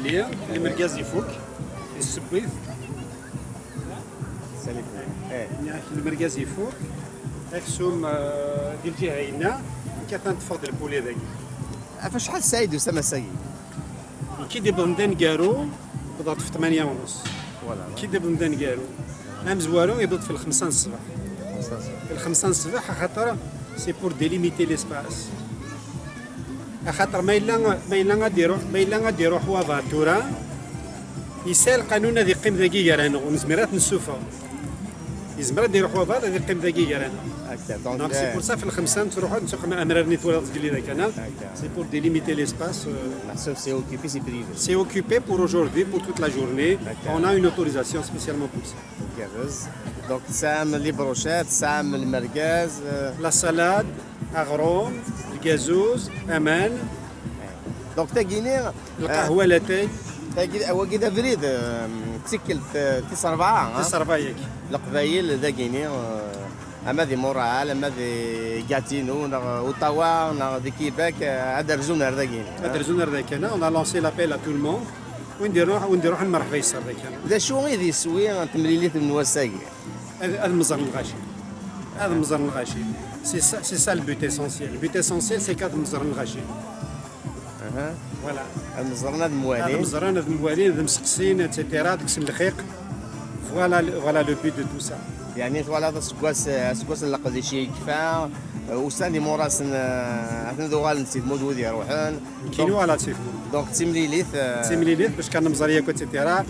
الثانيه المركز يفوق السبيث سالي المركز يفوق اكسوم ديال الجهه هنا كتنتفض البولي ذاك فشحال سعيد اسامه سعيد كي دي بلندان كارو بدات في 8 ونص فوالا كي دي بلندان كارو ام زوارو يبدا في الخمسة الصباح الخمسة الصباح خاطر سي بور ديليميتي ليسباس خاطر ما الا غاديرو حوا فاتورا يسال القانون هذا يقيم ذاكي رانا ونزميرات نسوفا يزمر دير حوا فات هذا يقيم ذاكي رانا هكا دونك سي بور سا في الخمسة تروحوا نسوق مع امرار نيتوالات قال ذاك انا سي بور ديليميتي ليسباس محسوب سي اوكيبي سي بريفي سي اوكيبي بور اجوردي بور توت لا جورني اون ا اون اوتوريزاسيون سبيسيالمون بور سا كابز دونك تسام لي بروشات تسام المركز لا سالاد اغروم الكازوز امان دونك تاكيني القهوه لاتاي تاكي هو كذا فريد تسكل تسع أربعة تصرفايك القبايل ذاكيني اما دي مورال اما دي غاتينو اوتاوا دي كيباك هذا رجونا ذاكيني هذا زونر ذاك انا اون لونسي لابيل ا تو الموند ونديروا المرحبا يسر ذاك انا ذا شو غير يسوي تمليليت من وساقي هذا المزر الغاشي هذا المزر الغاشي سي سا البوت اسونسيال البوت اسونسيال سي كاد المزر الغاشي اها فوالا المزرنا هذا الموالين المزران هذا الموالين هذا مسقسين اتسيتيرا داك السم الخيق فوالا لو بوت دو تو سا يعني فوالا سكواس اللقد شي كفا وساندي موراس ذو غال نسيت مود يروحون كينو على تيفو دونك تيمليليث تيمليليت باش كان مزريه كو اتسيتيرا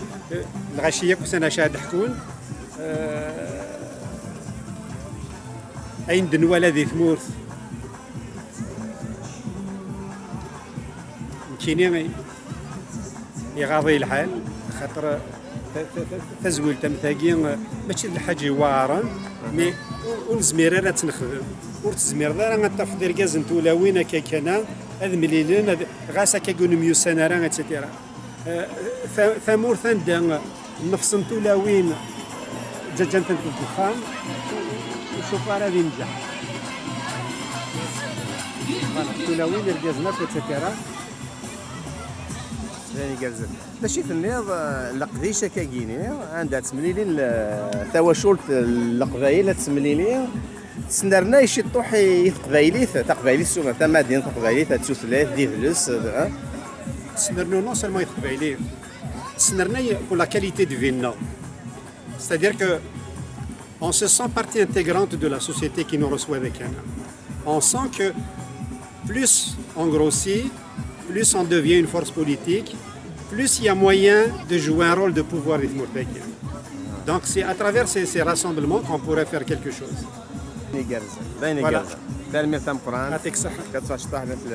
الغاشيه كنا شاد حكون اين دنوالا ذي ثمورث كيني يغاضي الحال خاطر تزويل تمثاقي ماشي الحاجه واعره مي ونزمير راه تنخدم ورتزمير راه غتفضل كاز نتولا وين كان هذ مليلين غاسا كيكون ميوسانا راه اتسيتيرا ثمور ثندا نفس نتولا وين جاجان الدخان وشوف راه غادي ينجح نتولا وين رجازنا اتسيتيرا يعني كازل ماشي في النيض القديشه كاكيني عندها تمليلين تواشلت القبايل تمليلين تسنرنا يشي طوحي قبايليت تقبايليت سوما تا مدينه قبايليت تسوسلات دي فلوس سنرنا نون سولمون يتقبايلين سنرنا pour la qualité de vie c'est-à-dire que on se sent partie intégrante de la société qui nous reçoit avec un on sent que plus on grossit plus on devient une force politique, plus il y a moyen de jouer un rôle de pouvoir des Mourtakiens. Donc c'est à travers ces rassemblements qu'on pourrait faire quelque chose. Voilà. ترمير تام قران يعطيك الصحة. كتفاش طاح مثل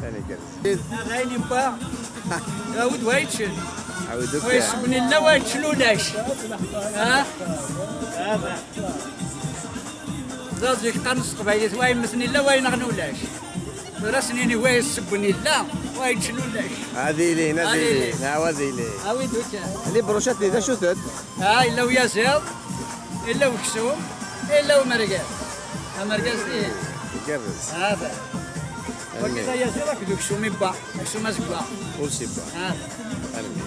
ثاني جالس غايني با عاود وايتشن عاودوك ويسبني لا وايتشلوناش ها زازيك قنص قبايلت واي مثني لا واي نغنولاش راسنيني واي سبني لا واي تشلولاش هذه لين هذه لين هذه لين عاود وجه اللي بروشات اذا شو ثد ها الا وياسر الا وكسوم الا ومرقاز مرقاز ايه جرز هذا وكذا ياسر كدو كسومي با كسوم زبا وش يبقى هذا ارمي